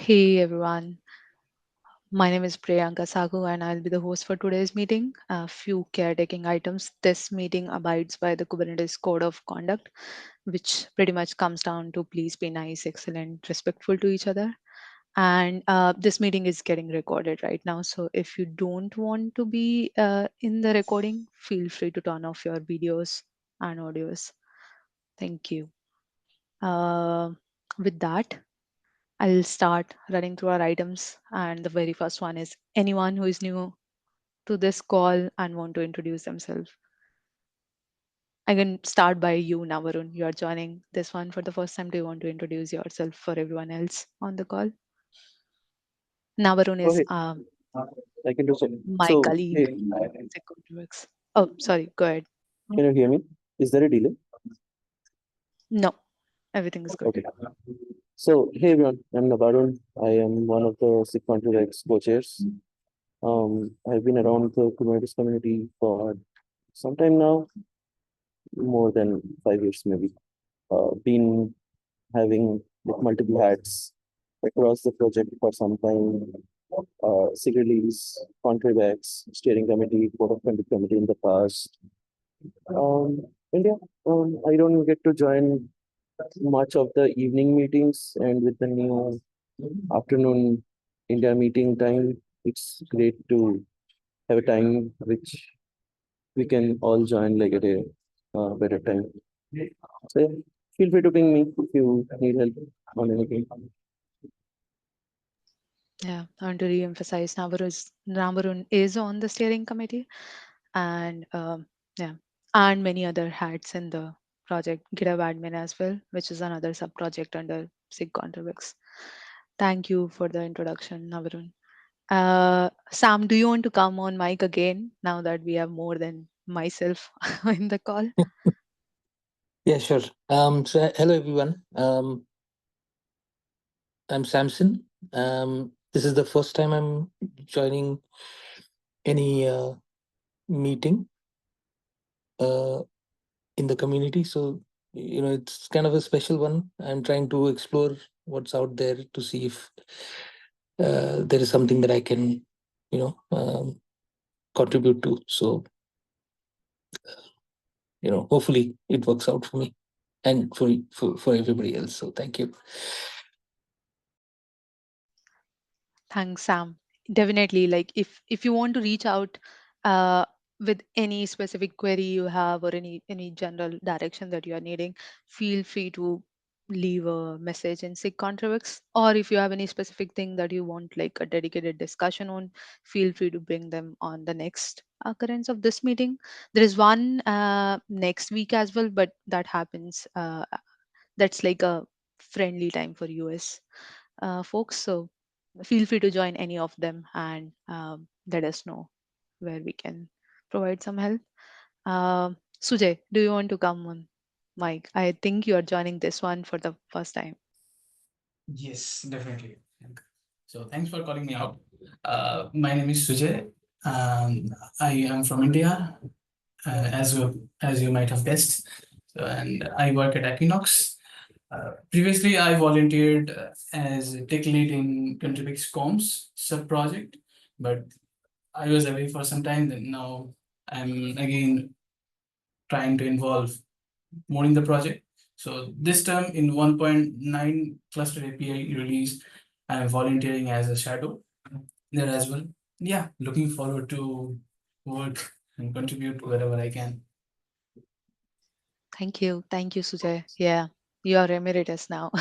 Hey everyone, my name is Priyanka Sagu and I'll be the host for today's meeting. A few caretaking items. This meeting abides by the Kubernetes Code of Conduct, which pretty much comes down to please be nice, excellent, respectful to each other. And this meeting is getting recorded right now. So if you don't want to be in the recording, feel free to turn off your videos and audios. Thank you. Uh, with that, I'll start running through our items. And the very first one is anyone who is new to this call and want to introduce themselves. I can start by you, Navarun. You are joining this one for the first time. Do you want to introduce yourself for everyone else on the call? Navarun Oh, is hey, I can do so. my So, colleague hey, in SIG ContribEx. Oh, sorry. Go ahead. can you hear me? Is there a delay? No, everything is good. Okay. So, hey everyone, I'm Nabarun. I am one of the SIG ContribEx co-chairs. I've been around the Kubernetes community for some time now, more than 5 years maybe. Been having like, multiple hats across the project for some time. SIG release, ContribEx, steering committee, code of conduct committee in the past. India, I don't get to join much of the evening meetings, and with the new afternoon India meeting time, it's great to have a time which we can all join like at a better time. So yeah, feel free to ping me if you need help on anything. Yeah, I want to re-emphasize Navarun is on the steering committee and yeah, and many other hats in the project, GitHub admin as well, which is another sub-project under SIG ContribEx. Thank you for the introduction, Navarun. Sam, do you want to come on mic again now that we have more than myself in the call? Yeah, sure. Hello everyone. I'm Samson. This is the first time I'm joining any meeting uh, in the community, so it's kind of a special one. I'm trying to explore what's out there to see if there is something that I can, you know, um, contribute to. So hopefully it works out for me and for everybody else. So thank you. Thanks, Sam. Definitely, like if you want to reach out uh, with any specific query you have or any general direction that you are needing, feel free to leave a message in SIG Contribux. Or if you have any specific thing that you want like a dedicated discussion on, feel free to bring them on the next occurrence of this meeting. There is one next week as well, but that happens. That's like a friendly time for US folks. So feel free to join any of them and let us know where we can provide some help. Sujay, do you want to come on, Mike? I think you are joining this one for the first time. Yes, definitely. So thanks for calling me out. My name is Sujay. I am from India, as you might have guessed. So, and I work at Equinox. Previously, I volunteered as a tech lead in Contribix Comms sub project, but I was away for some time. Then now I'm again trying to involve more in the project. So this term in 1.9 cluster API release, I'm volunteering as a shadow there as well. Yeah, looking forward to work and contribute wherever I can. Thank you, Sujay. Yeah, you are emeritus now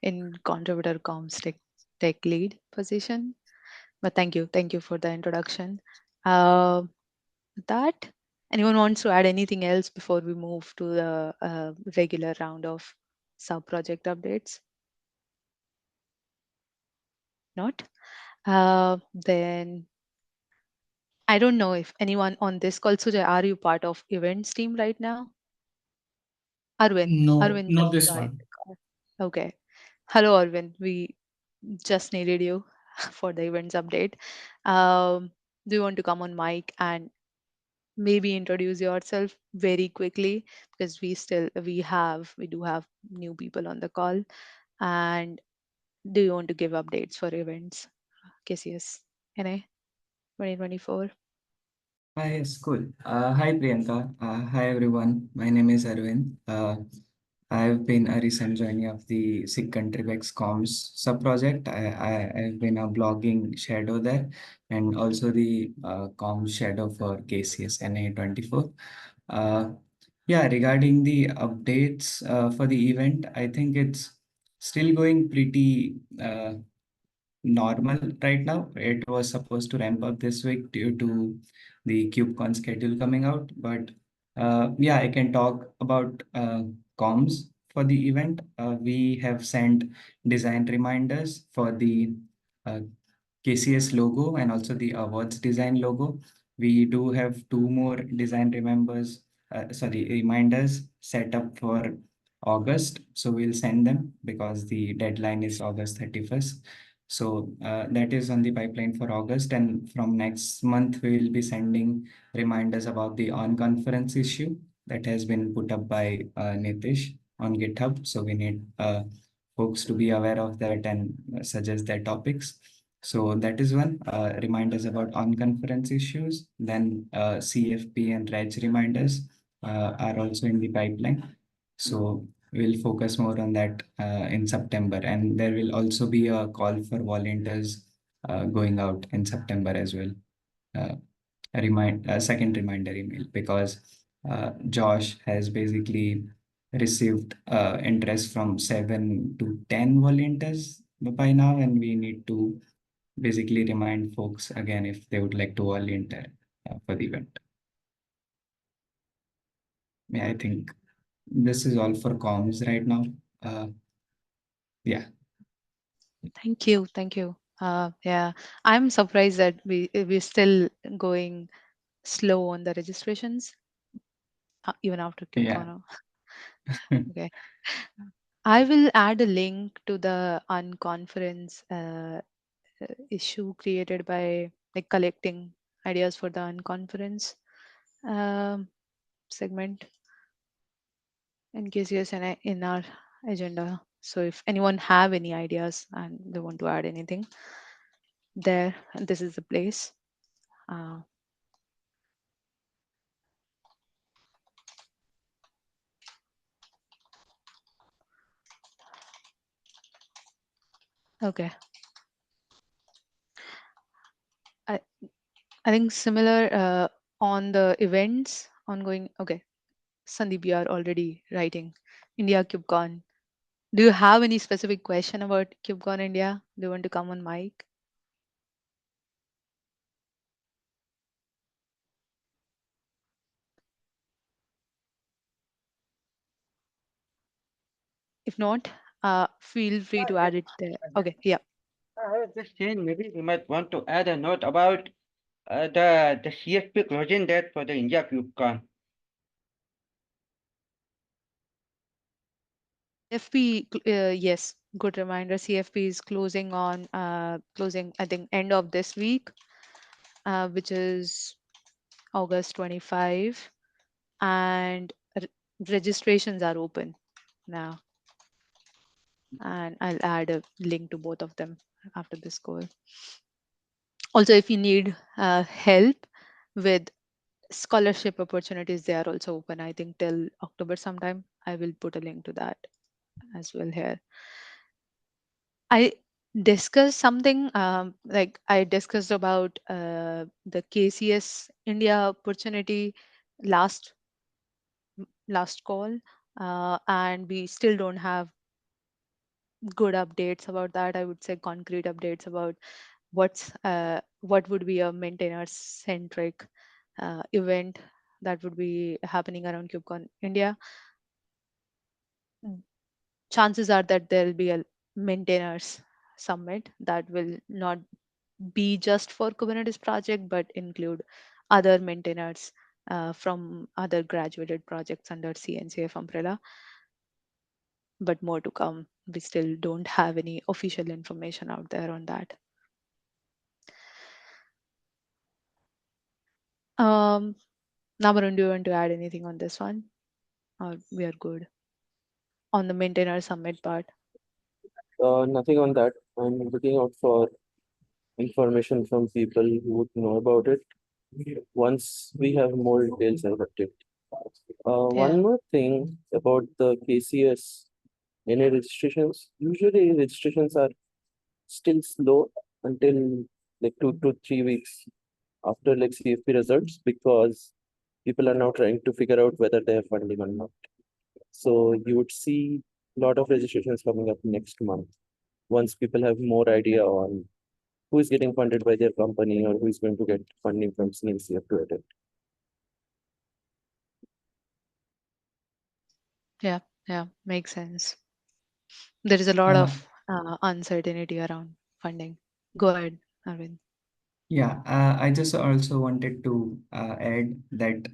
in contributor comms tech lead position. But thank you for the introduction. Uh, with that, anyone wants to add anything else before we move to the regular round of sub project updates? Not? Then I don't know if anyone on this call, Sujay, are you part of events team right now? No, Arvind not just this joined one. the call. Okay. Hello, Arvind. We just needed you for the events update. Um, do you want to come on mic and maybe introduce yourself very quickly because we do have new people on the call and Do you want to give updates for events? KCS NA 2024. Yes, cool. Hi Priyanka. Hi everyone. My name is Arvind. I've been a recent joinee of the SIG ContribEx comms sub-project. I've been a blogging shadow there and also the comms shadow for KCS NA24. Uh, yeah, regarding the updates for the event, I think it's still going pretty normal right now. It was supposed to ramp up this week due to the KubeCon schedule coming out, but yeah, I can talk about comms for the event. We have sent design reminders for the uh, KCS logo and also the awards design logo. We do have two more design reminders set up for August. So we'll send them because the deadline is August 31st. So that is on the pipeline for August. And from next month, we will be sending reminders about the on-conference issue that has been put up by Nitish on GitHub. So we need folks to be aware of that and suggest their topics. So that is one. Reminders about on-conference issues. Then CFP and REG reminders are also in the pipeline. So we'll focus more on that in September. And there will also be a call for volunteers going out in September as well. Uh, a second reminder email because Josh has basically received interest from 7 to 10 volunteers by now, and we need to basically remind folks again if they would like to volunteer for the event. Yeah, I think this is all for comms right now. Yeah. Thank you. Thank you. Yeah, I'm surprised that we're still going slow on the registrations even after Yeah. KubeCon. Okay. I will add a link to the unconference issue created by like collecting ideas for the unconference um, segment in case yes in our agenda. So if anyone have any ideas and they want to add anything there, this is the place. Uh, okay. I, I think similar on the events ongoing. Okay. Sandeep, you are already writing India KubeCon. Do you have any specific question about KubeCon India? Do you want to come on mic? If not, feel free to add it there. Okay, yeah. I was just saying maybe we might want to add a note about the CFP closing date for the India KubeCon. CFP, yes, good reminder. CFP is closing on closing, I think, end of this week, which is August 25, and registrations are open now. And I'll add a link to both of them after this call. Also, if you need help with scholarship opportunities, they are also open, I think, till October sometime. I will put a link to that as well here. I discussed something like I discussed about the KCS India opportunity last last call, and we still don't have good updates about that. I would say concrete updates about what would be a maintainer centric event that would be happening around KubeCon India. Chances are that there will be a maintainers summit that will not be just for Kubernetes project, but include other maintainers from other graduated projects under CNCF umbrella. But more to come. We still don't have any official information out there on that. Um, Namarun, do you want to add anything on this one? Or we are good on the maintainer summit part? Nothing on that. I'm looking out for information from people who would know about it. Once we have more details, I'll update. One Yeah. more thing about the KCS, any registrations. Usually registrations are still slow until like 2 to 3 weeks after like CFP results because people are now trying to figure out whether they have funding or not. So you would see a lot of registrations coming up next month once people have more idea on who is getting funded by their company or who is going to get funding from CNCF to attend. Yeah. Yeah. Makes sense. There is a lot Uh, of uncertainty around funding. Go ahead, Arvind. yeah, I just also wanted to add that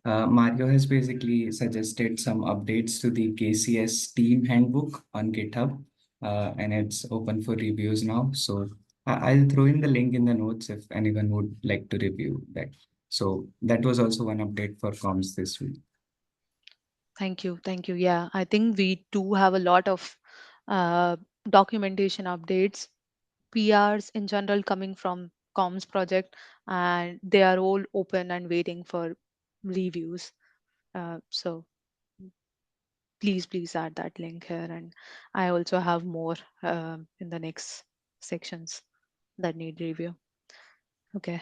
Mario has basically suggested some updates to the KCS team handbook on GitHub, and it's open for reviews now. So I'll throw in the link in the notes if anyone would like to review that. So that was also one update for comms this week. Thank you. Thank you. Yeah, I think we do have a lot of uh, documentation updates, PRs in general coming from comms project, and they are all open and waiting for reviews. So please add that link here. And I also have more in the next sections that need review. Okay.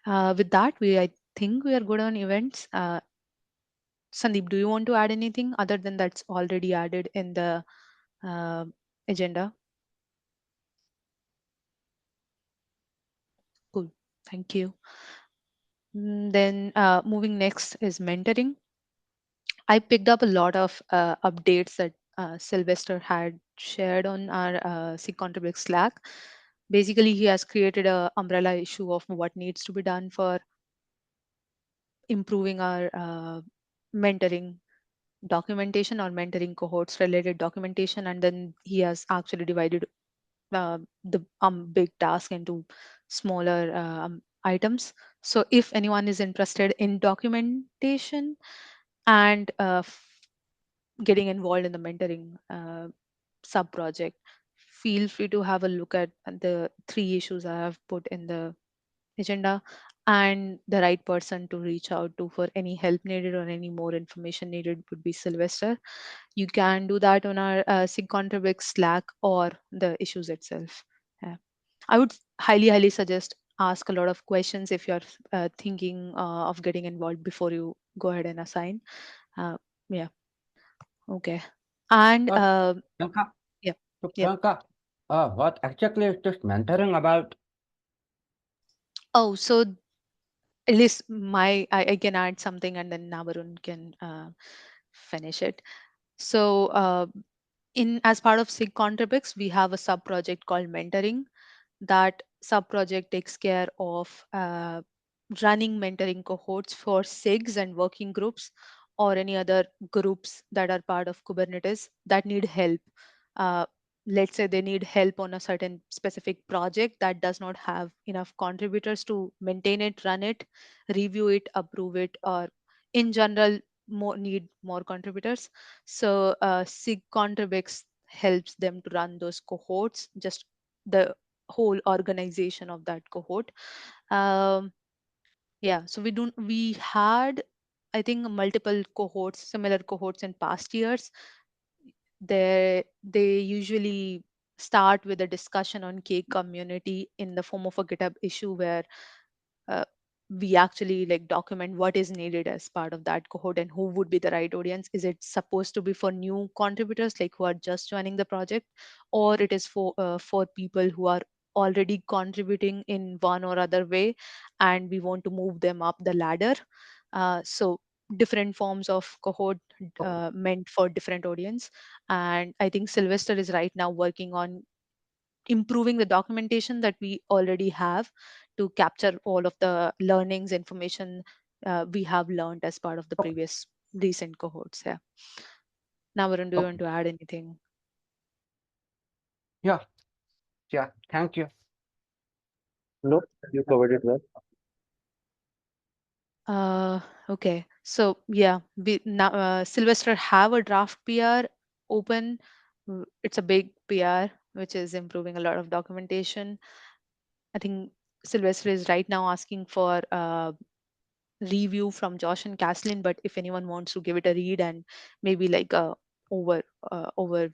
With that, I think we are good on events. Sandeep, do you want to add anything other than that's already added in the uh, agenda? Cool. Thank you. Then moving next is mentoring. I picked up a lot of updates that Sylvester had shared on our SIG ContribEx Slack. Basically, he has created a umbrella issue of what needs to be done for improving our mentoring documentation or mentoring cohorts related documentation, and then he has actually divided the big task into smaller items. So if anyone is interested in documentation and getting involved in the mentoring sub project, feel free to have a look at the three issues I have put in the agenda, and the right person to reach out to for any help needed or any more information needed would be Sylvester. You can do that on our SIG ContribEx Slack or the issues itself. Yeah. I would highly suggest ask a lot of questions if you're thinking of getting involved before you go ahead and assign. Uh, yeah. Okay. And Uh, Priyanka, yeah. so Yep. Priyanka, what exactly is this mentoring about? Oh, so at least I can add something and then Navarun can finish it. So in as part of SIG ContribEx, we have a sub project called mentoring. That sub project takes care of running mentoring cohorts for SIGs and working groups or any other groups that are part of Kubernetes that need help. Uh, let's say they need help on a certain specific project that does not have enough contributors to maintain it, run it, review it, approve it, or in general need more contributors. So SIG ContribEx helps them to run those cohorts, just the whole organization of that cohort. Um, yeah, so we had, I think, multiple cohorts, similar cohorts in past years. They usually start with a discussion on K community in the form of a GitHub issue where uh, we actually like document what is needed as part of that cohort and who would be the right audience. Is it supposed to be for new contributors like who are just joining the project, or it is for people who are already contributing in one or other way and we want to move them up the ladder? So different forms of cohort meant for different audience. And I think Sylvester is right now working on improving the documentation that we already have to capture all of the learnings information we have learned as part of the previous recent cohorts. Yeah. Now, Varun, do you Oh, want to add anything? yeah, yeah, thank you. No, you covered it well. Uh, okay. So yeah, we now Sylvester have a draft PR open. It's a big PR, which is improving a lot of documentation. I think Sylvester is right now asking for review from Josh and Kathleen, but if anyone wants to give it a read and maybe like a over over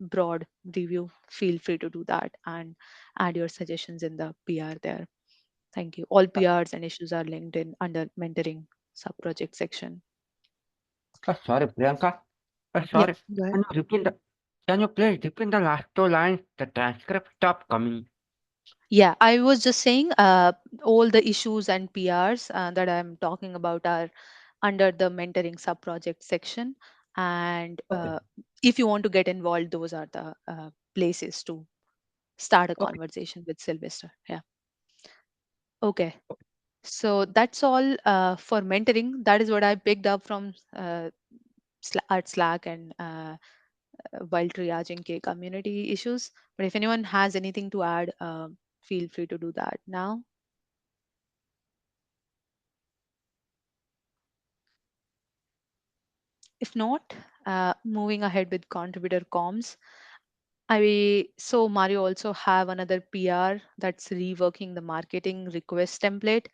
broad review, feel free to do that and add your suggestions in the PR there. Thank you. All PRs and issues are linked in under mentoring sub-project section. Sorry, Priyanka. Yeah, Sorry. go ahead. Can you repeat the, can you please repeat the last two lines? The transcript stopped coming. Yeah, I was just saying all the issues and PRs that I'm talking about are under the mentoring sub-project section. And Okay. if you want to get involved, those are the places to start a Okay. conversation with Sylvester. Yeah. Okay. So that's all for mentoring. That is what I picked up from at Slack and while triaging K community issues. But if anyone has anything to add, feel free to do that now. If not, moving ahead with contributor comms. So Mario also have another PR that's reworking the marketing request template,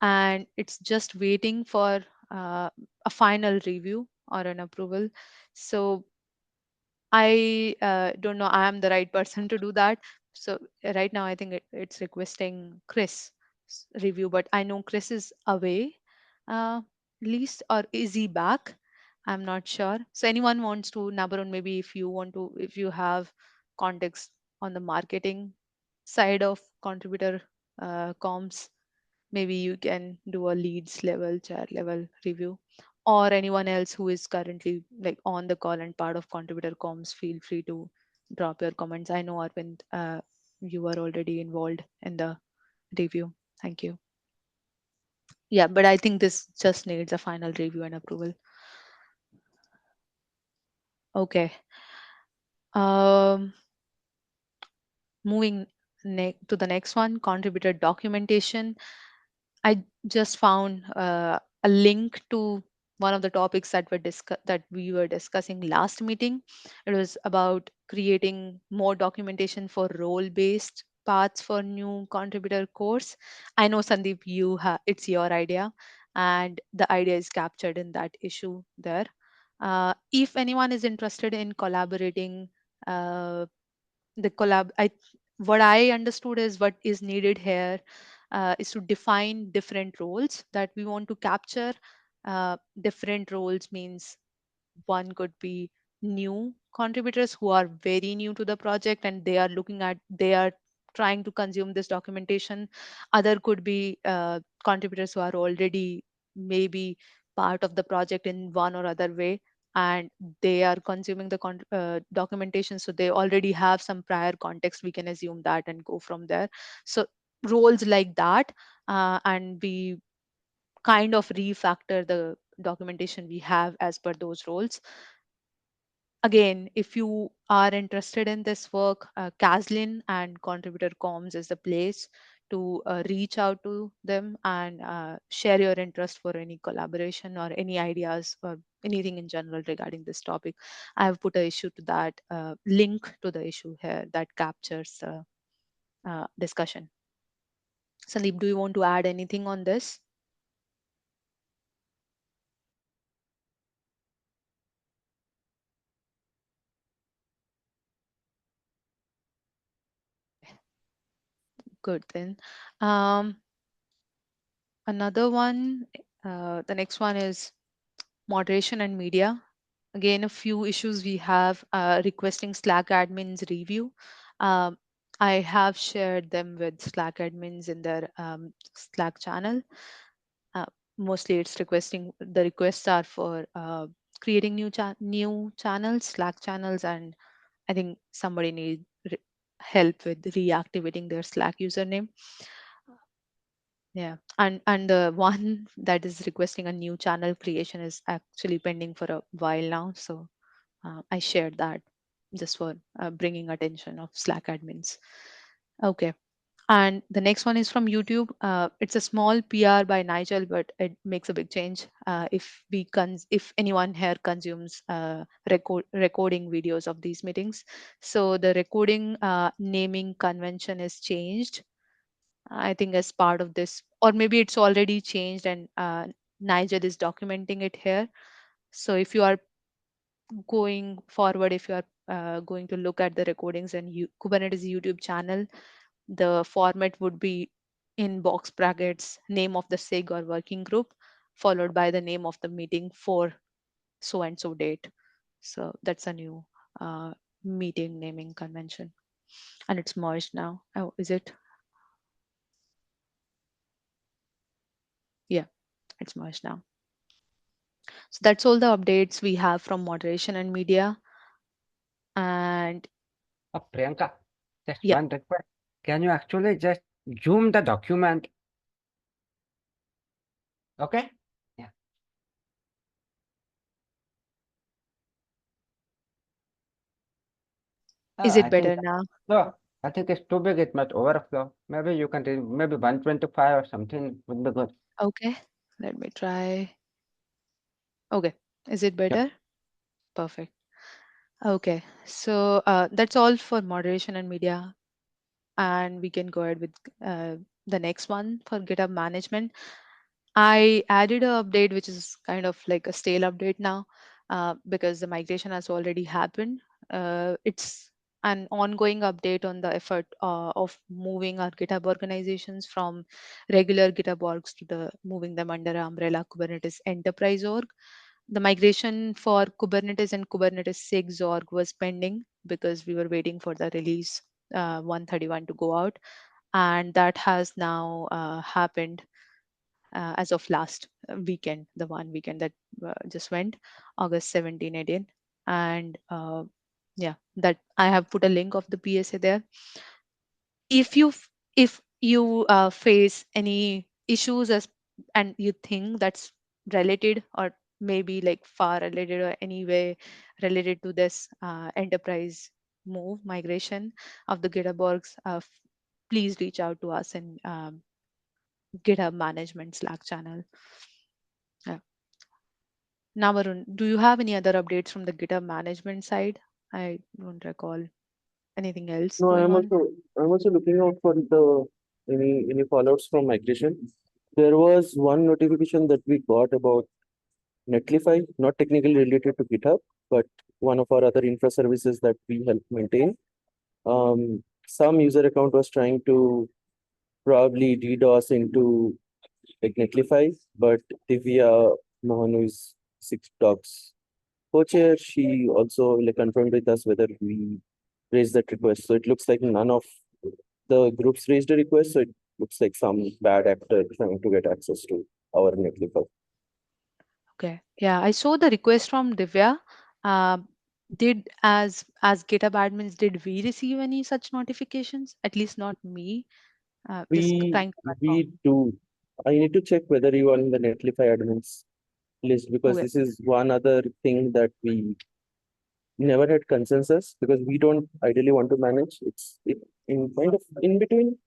and it's just waiting for a final review or an approval. So I don't know I am the right person to do that. So right now I think it's requesting Chris review, but I know Chris is away, uh, least or is he back? I'm not sure. So anyone wants to, Nabarun, maybe if you want to, if you have context on the marketing side of contributor comms, maybe you can do a leads level, chair level review, or anyone else who is currently like on the call and part of contributor comms, feel free to drop your comments. I know Arvind, you are already involved in the review. Thank you. Yeah, but I think this just needs a final review and approval. Okay. Um, moving to the next one, contributor documentation. I just found a link to one of the topics that we were discussing last meeting. It was about creating more documentation for role-based paths for new contributor course. I know Sandeep, it's your idea, and the idea is captured in that issue there. If anyone is interested in collaborating, uh, the collab I what I understood is what is needed here is to define different roles that we want to capture. Different roles means one could be new contributors who are very new to the project and they are trying to consume this documentation. Other could be contributors who are already maybe part of the project in one or other way, and they are consuming the documentation, so they already have some prior context. We can assume that and go from there. So roles like that, and we kind of refactor the documentation we have as per those roles. Again, if you are interested in this work, Caslin and Contributor Comms is the place to reach out to them and share your interest for any collaboration or any ideas or anything in general regarding this topic. I have put a issue to that link to the issue here that captures discussion. Sandeep, do you want to add anything on this? Good then. Um, Another one, the next one is moderation and media. Again, a few issues we have requesting Slack admins review. Um, I have shared them with Slack admins in their Slack channel. Uh, Mostly it's requesting, the requests are for creating new channels, Slack channels, and I think somebody need help with reactivating their Slack username. Yeah, and the one that is requesting a new channel creation is actually pending for a while now. So I shared that just for bringing attention of Slack admins. Okay. And the next one is from YouTube. It's a small PR by Nigel, but it makes a big change. If anyone here consumes recording videos of these meetings, so the recording naming convention is changed. I think as part of this, or maybe it's already changed, and Nigel is documenting it here. So if you are going forward, if you are going to look at the recordings and Kubernetes YouTube channel, the format would be in box brackets, name of the SIG or working group, followed by the name of the meeting for so and so date. So that's a new meeting naming convention, and it's merged now. Oh, is it? Yeah, it's merged now. So that's all the updates we have from moderation and media. And Priyanka, just yeah, one request. Can you actually just zoom the document? Okay? Yeah. is I it think better now? no. I think it's too big. It might overflow. Maybe you can maybe 125 or something would be good. Okay, let me try. Okay, is it Yeah. better? Perfect. Okay, so that's all for moderation and media, and we can go ahead with uh, the next one for GitHub management. I added a update which is kind of like a stale update now because the migration has already happened. It's an ongoing update on the effort of moving our GitHub organizations from regular GitHub orgs to the moving them under umbrella Kubernetes Enterprise org. The migration for Kubernetes and Kubernetes SIGs org was pending because we were waiting for the release 131 to go out, and that has now happened as of last weekend, the one weekend that just went, August 17, 18. And yeah, that I have put a link of the PSA there. If you face any issues as and you think that's related or maybe like far related or anyway related to this enterprise move migration of the GitHub orgs, please reach out to us in GitHub management Slack channel. Yeah. Now, Varun, do you have any other updates from the GitHub management side? I don't recall anything else No, going on. I'm also looking out for the any fallouts from migration. There was one notification that we got about Netlify, not technically related to GitHub, but one of our other infra services that we help maintain. Some user account was trying to probably DDoS into like Netlify, but Divya Mohan, who is Six Dogs co-chair, she also like confirmed with us whether we raised that request. So it looks like none of the groups raised a request. So it looks like some bad actor trying to get access to our Netlify. Okay. Yeah, I saw the request from Divya. Uh, did as GitHub admins, did we receive any such notifications? At least not me. Just We trying to confirm. we do. I need to check whether you are in the Netlify admins list because Okay. this is one other thing that we never had consensus because we don't ideally want to manage. It in kind of in between.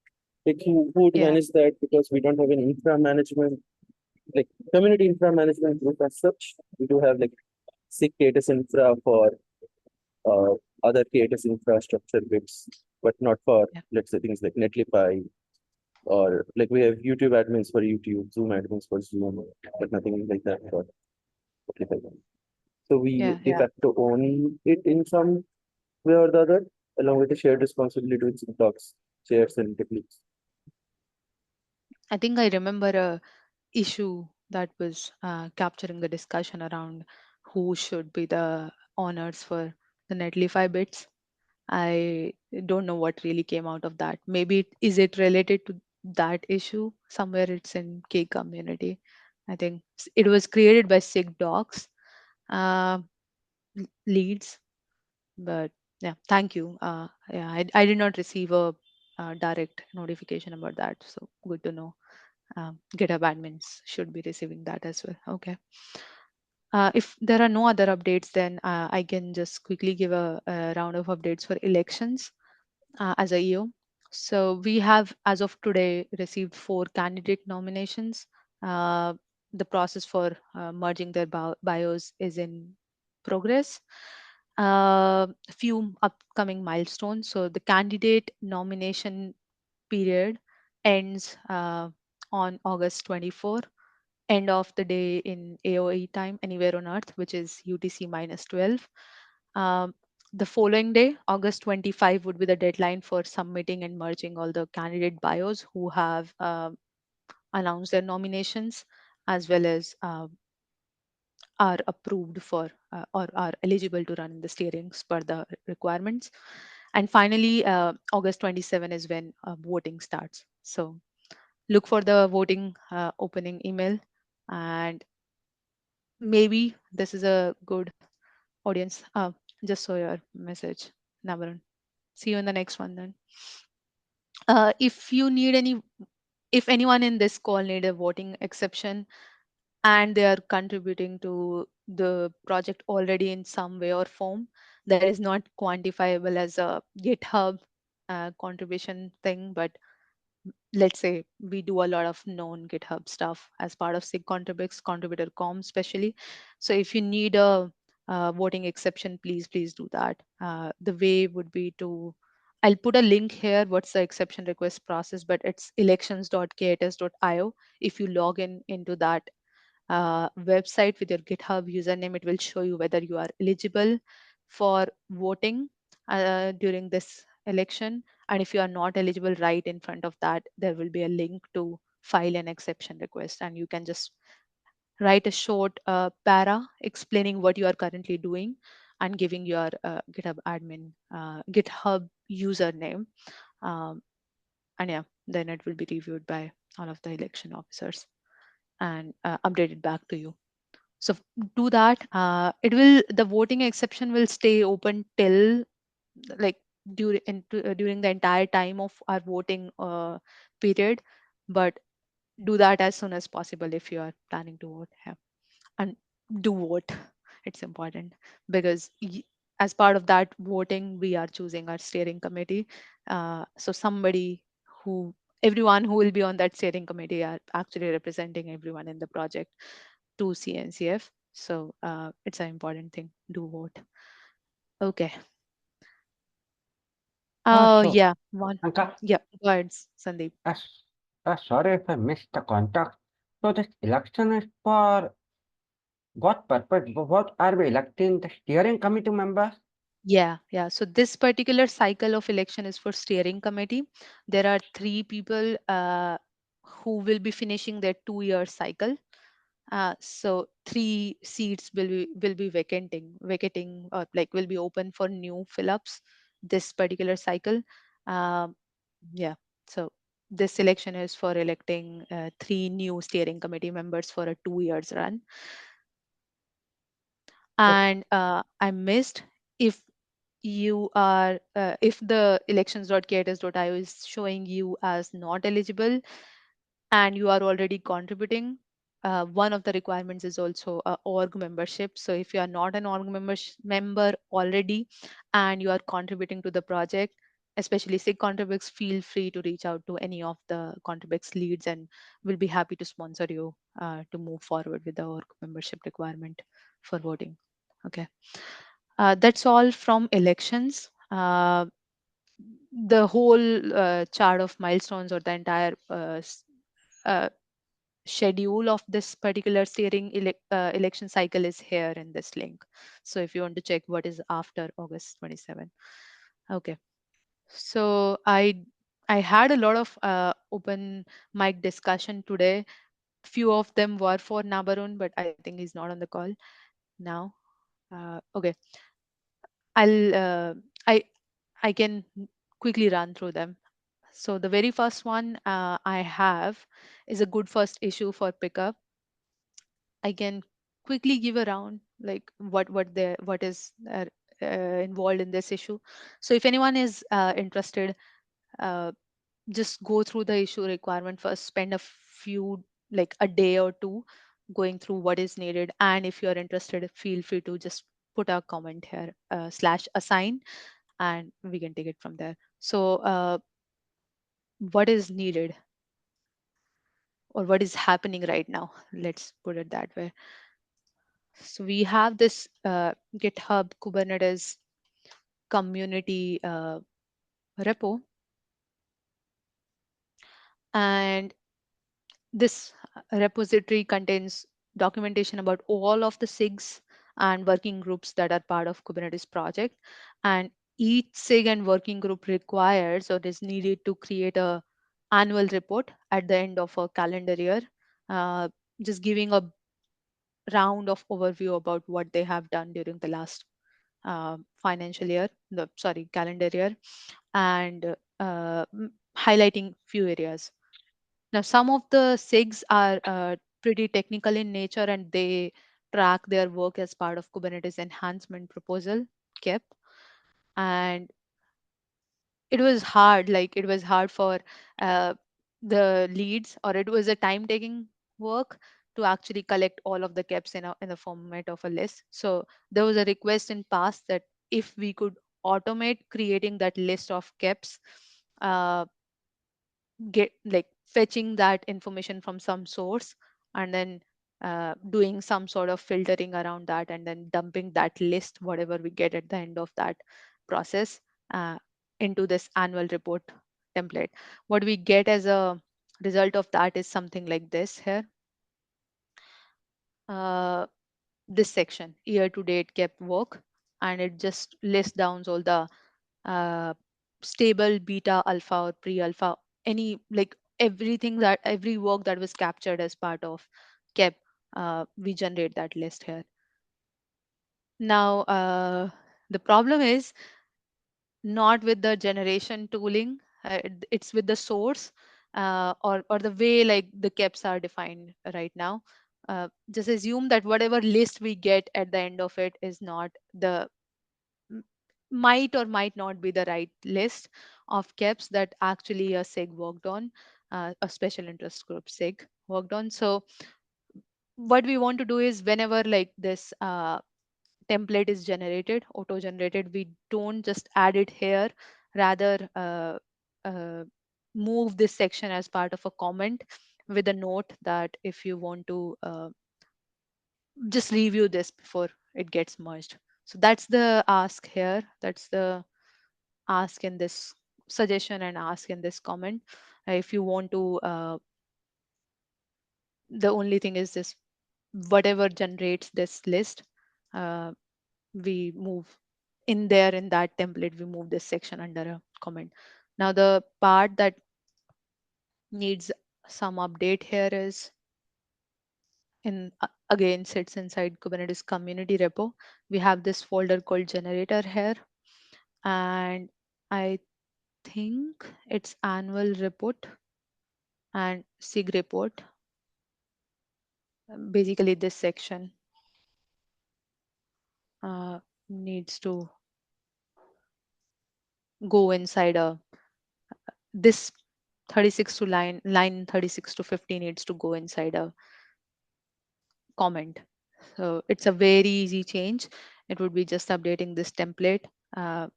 Like who would Yeah. manage that because we don't have an infra management like community infra management group as such. We do have like SIG KTS infra for uh, other KTS infrastructure bits, but not for Yeah. let's say things like Netlify or like we have YouTube admins for YouTube, Zoom admins for Zoom, but nothing like that for Netlify. So we Yeah. de Yeah. facto own it in some way or the other, along with the shared responsibility with some talks, chairs, and techniques. I think I remember a issue that was capturing the discussion around who should be the owners for the Netlify bits. I don't know what really came out of that. Maybe is it related to that issue? Somewhere it's in K community. I think it was created by SIG docs uh, leads, but yeah, thank you. Yeah, I did not receive a direct notification about that, so good to know. GitHub admins should be receiving that as well. Okay. If there are no other updates, then I can just quickly give a round of updates for elections as a EO. So we have, as of today, received 4 candidate nominations. Uh, the process for merging their bios is in progress. A few upcoming milestones. So the candidate nomination period ends on August 24, end of the day in AOE time, anywhere on Earth, which is UTC minus 12. Um, the following day, August 25, would be the deadline for submitting and merging all the candidate bios who have announced their nominations, as well as are approved for or are eligible to run in the steerings per the requirements. And finally, August 27 is when voting starts. So look for the voting opening email, and maybe this is a good audience. Just saw your message, Navaran. See you in the next one then. If you need any, if anyone in this call need a voting exception and they are contributing to the project already in some way or form, that is not quantifiable as a GitHub contribution thing, but let's say we do a lot of known GitHub stuff as part of SIG ContribEx, contributor com especially. So if you need a voting exception, please do that. The way would be to, I'll put a link here. What's the exception request process? But it's elections.kts.io. If you log in into that website with your GitHub username, it will show you whether you are eligible for voting during this election. And if you are not eligible, right in front of that, there will be a link to file an exception request. And you can just write a short para explaining what you are currently doing and giving your GitHub admin, GitHub username. Um, and yeah, then it will be reviewed by all of the election officers and updated back to you. So do that. It will, the voting exception will stay open till like during the entire time of our voting period, but do that as soon as possible if you are planning to vote. Yeah. And do vote. It's important because as part of that voting, we are choosing our steering committee. So somebody who, everyone who will be on that steering committee are actually representing everyone in the project to CNCF. So it's an important thing. Do vote. Okay. Oh So, yeah, one. Anka, Yeah, go ahead, Sandeep. as, sorry if I missed the contact. So this election is for what purpose? What are we electing the steering committee members? Yeah. So this particular cycle of election is for steering committee. There are 3 people who will be finishing their 2-year cycle. So 3 seats will be vacating, or like will be open for new fill-ups this particular cycle. Um, yeah. So this election is for electing 3 new steering committee members for a 2 years run. Okay. And I missed, if you are if the elections.kts.io is showing you as not eligible and you are already contributing, one of the requirements is also a org membership. So if you are not an member already and you are contributing to the project, especially SIG ContribEx, feel free to reach out to any of the ContribEx leads and we'll be happy to sponsor you to move forward with the org membership requirement for voting. Okay. That's all from elections. The whole chart of milestones or the entire uh, schedule of this particular steering election cycle is here in this link. So if you want to check what is after August 27. Okay. So I had a lot of open mic discussion today. Few of them were for Nabarun, but I think he's not on the call now. Okay. I'll I can quickly run through them. So the very first one I have is a good first issue for pickup. I can quickly give around like what is involved in this issue. So if anyone is interested, uh, just go through the issue requirement first. Spend a few, like a day or two, going through what is needed. And if you are interested, feel free to just put a comment here /assign, and we can take it from there. So what is needed or what is happening right now. Let's put it that way. So we have this GitHub Kubernetes community repo, and this repository contains documentation about all of the SIGs and working groups that are part of Kubernetes project. And each SIG and working group requires or is needed to create a annual report at the end of a calendar year, uh, just giving a round of overview about what they have done during the last financial year, the sorry calendar year, and highlighting few areas. Now, some of the SIGs are pretty technical in nature, and they track their work as part of Kubernetes Enhancement Proposal (KEP). And it was hard, like it was hard for uh, the leads, or it was a time-taking work to actually collect all of the KEPs in the format of a list. So there was a request in past that if we could automate creating that list of KEPs, uh, get like fetching that information from some source, and then doing some sort of filtering around that, and then dumping that list, whatever we get at the end of that process, uh, into this annual report template. What we get as a result of that is something like this here. uh, this section, year to date kept work, and it just lists down all the uh, stable, beta, alpha, or pre-alpha, any like everything, that every work that was captured as part of KEP, we generate that list here. Now, the problem is not with the generation tooling, it's with the source, or the way like the KEPs are defined right now. Just assume that whatever list we get at the end of it is not the m- might or might not be the right list of KEPs that actually a SIG worked on, a special interest group SIG worked on. So what we want to do is whenever like this template is generated, auto generated, we don't just add it here, rather uh, move this section as part of a comment with a note that if you want to just review this before it gets merged. So that's the ask here. That's the ask in this suggestion and ask in this comment. If you want to, the only thing is this, whatever generates this list, uh, we move in there in that template, we move this section under a comment. Now, the part that needs some update here is in again sits inside Kubernetes community repo. We have this folder called generator here, and I think it's annual report and SIG report. Basically, this section uh, needs to go inside a this 36 to line 36 to 50 needs to go inside a comment. So it's a very easy change. It would be just updating this template, uh,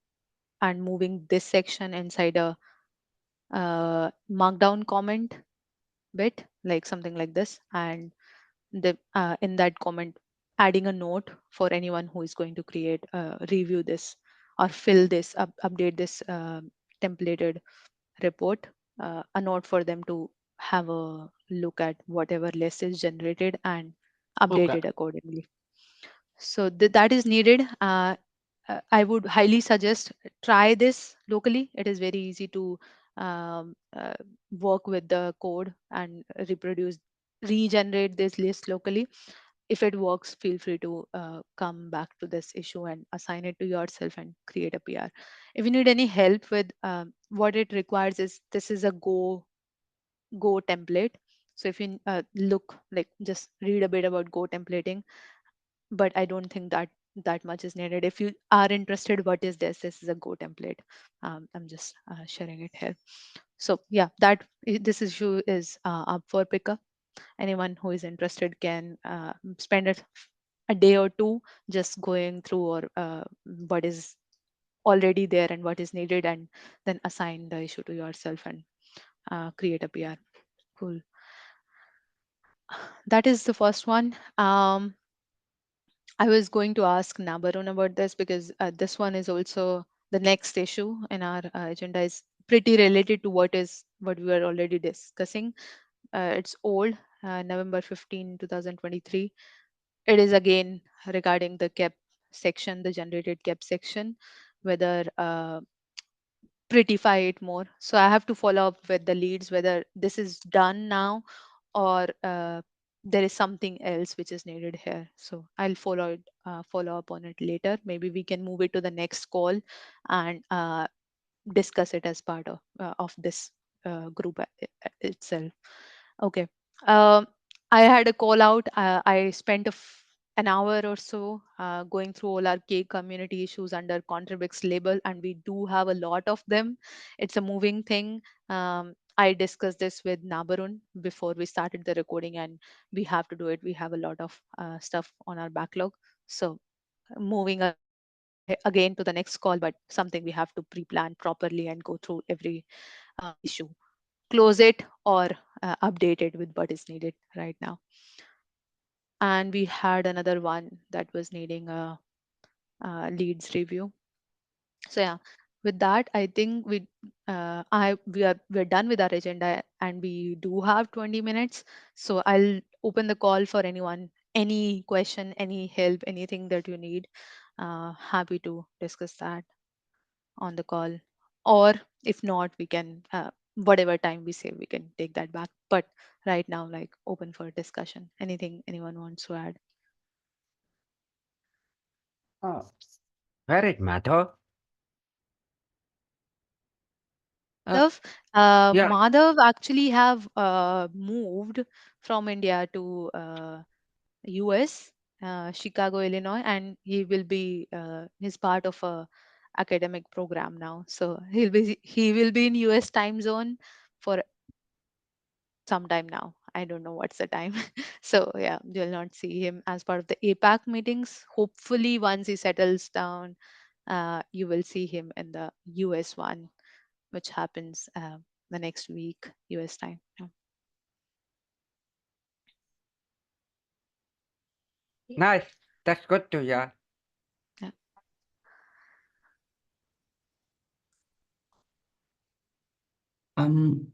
and moving this section inside a markdown comment bit, like something like this, and the in that comment adding a note for anyone who is going to create review this or fill this update this templated report, a note for them to have a look at whatever list is generated and update Okay. it accordingly. So that is needed. I would highly suggest try this locally. It is very easy to work with the code and regenerate this list locally. If it works, feel free to come back to this issue and assign it to yourself and create a PR. If you need any help with what it requires is this is a Go template. So if you look like just read a bit about Go templating, but I don't think that that much is needed. If you are interested, what is this? This is a Go template. I'm just sharing it here. So yeah, this issue is up for pickup. Anyone who is interested can spend a day or two just going through or what is already there and what is needed, and then assign the issue to yourself and create a PR. Cool. That is the first one. I was going to ask Nabarun about this because this one is also the next issue in our agenda is pretty related to what we were already discussing. It's old, November 15, 2023. It is again regarding the cap section, the generated cap section, whether prettify it more. So I have to follow up with the leads whether this is done now or there is something else which is needed here. So I'll follow up on it later. Maybe we can move it to the next call and discuss it as part of this group itself. Okay. Um, I had a call out. I spent an hour or so going through all our K community issues under ContribEx label, and we do have a lot of them. It's a moving thing. I discussed this with Nabarun before we started the recording, and we have to do it. We have a lot of stuff on our backlog. So moving again to the next call, but something we have to pre-plan properly and go through every issue, close it or update it with what is needed right now. And we had another one that was needing a leads review. So yeah, with that, I think we're done with our agenda, and we do have 20 minutes. So I'll open the call for anyone, any question, any help, anything that you need. Happy to discuss that on the call, or if not, we can whatever time we say we can take that back. But right now, like, open for discussion. Anything anyone wants to add? Uh, where is Madhav? Uh, Madhav, yeah. Madhav actually have moved from India to US, Chicago, Illinois, and he's part of a academic program now. So he will be in US time zone for sometime now. I don't know what's the time. So yeah, you'll not see him as part of the APAC meetings. Hopefully, once he settles down, you will see him in the US one, which happens the next week, US time. Yeah. Nice. That's good to hear. Yeah.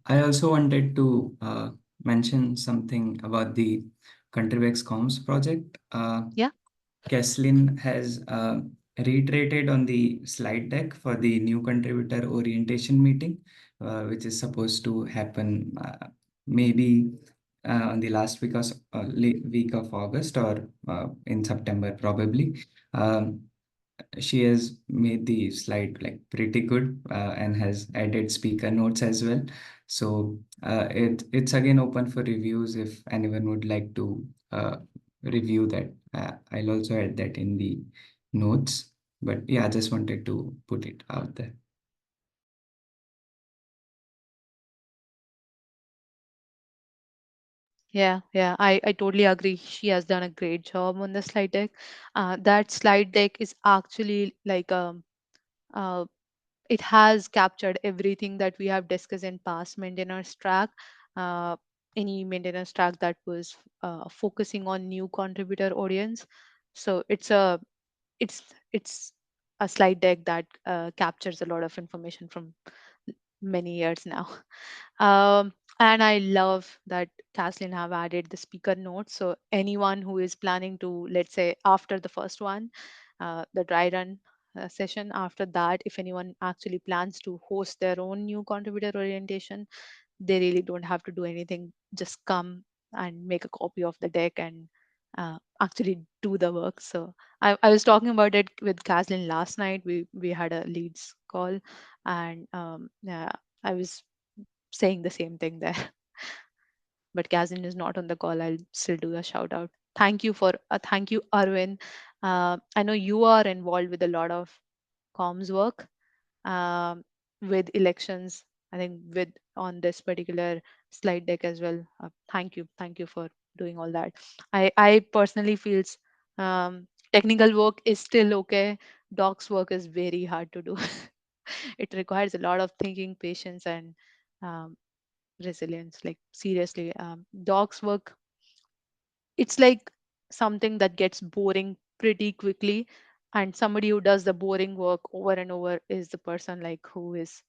I also wanted to mention something about the ContribEx Comms project. Yeah. Keslin has reiterated on the slide deck for the new contributor orientation meeting, which is supposed to happen maybe on the last week of August or in September, probably. Um, she has made the slide like pretty good and has added speaker notes as well. So it's again open for reviews if anyone would like to review that. I'll also add that in the notes. But yeah, I just wanted to put it out there. Yeah, I totally agree. She has done a great job on the slide deck. That slide deck is actually like uh, it has captured everything that we have discussed in past maintenance track. Uh, any maintenance track that was focusing on new contributor audience. So it's a slide deck that captures a lot of information from many years now. And I love that Caslin have added the speaker notes. So anyone who is planning to, let's say, after the first one, the dry run session, after that, if anyone actually plans to host their own new contributor orientation, they really don't have to do anything. Just come and make a copy of the deck and actually do the work. So I was talking about it with Caslin last night. We had a leads call, and yeah, I was saying the same thing there. But Kazin is not on the call. I'll still do a shout out. Thank you, Arvin. I know you are involved with a lot of comms work with elections. I think with on this particular slide deck as well. Thank you for doing all that. I personally feels technical work is still okay. Docs work is very hard to do. It requires a lot of thinking, patience, and um, resilience. Like seriously, dogs work, it's like something that gets boring pretty quickly, and somebody who does the boring work over and over is the person like who's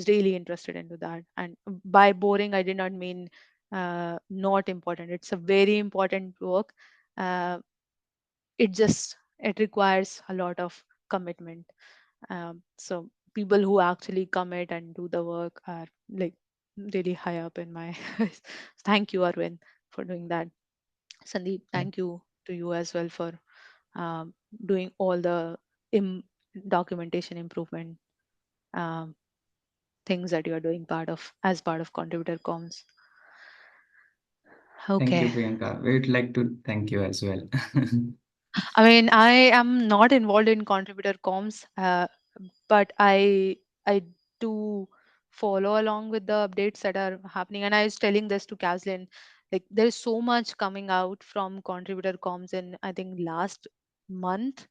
really interested into that. And by boring, I did not mean not important. It's a very important work. uh, it requires a lot of commitment. So people who actually commit and do the work are like really high up in my thank you, Arvind, for doing that. Sandeep, Yeah. thank you to you as well for um, doing all the Im- documentation improvement um, things that you are doing part of as part of contributor comms. Thank you, Okay. Priyanka. We'd like to thank you as well. I mean, I am not involved in contributor comms, but I do follow along with the updates that are happening. And I was telling this to Kaslin, like there's so much coming out from contributor comms in I think last month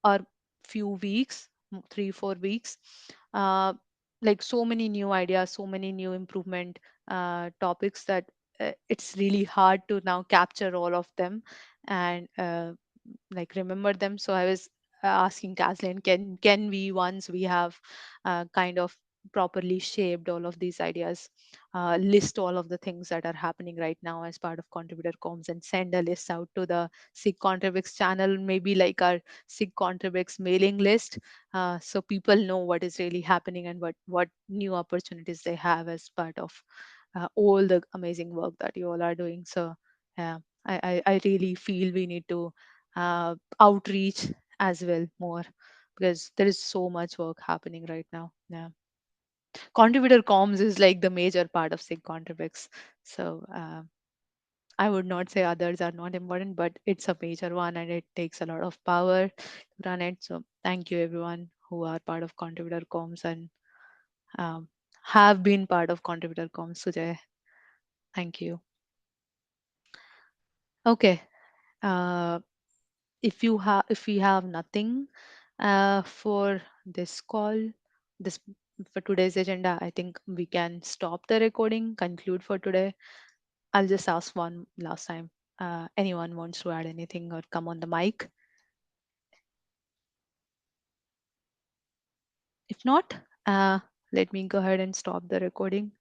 or few weeks, 3 4 weeks. uh, like so many new ideas, so many new improvement topics that it's really hard to now capture all of them and like remember them. So I was asking Kathleen, can we, once we have kind of properly shaped all of these ideas, list all of the things that are happening right now as part of contributor comms and send a list out to the SIG ContribEx channel, maybe like our SIG ContribEx mailing list, so people know what is really happening and what new opportunities they have as part of all the amazing work that you all are doing. So yeah, I really feel we need to outreach as well more, because there is so much work happening right now. Yeah, contributor comms is like the major part of SIG ContribEx. So I would not say others are not important, but it's a major one and it takes a lot of power to run it. So thank you everyone who are part of contributor comms and um, have been part of contributor comms. Sujay, thank you. Okay. Uh, if we have nothing for this call, this for today's agenda, I think we can stop the recording, conclude for today. I'll just ask one last time. Anyone wants to add anything or come on the mic? If not, let me go ahead and stop the recording.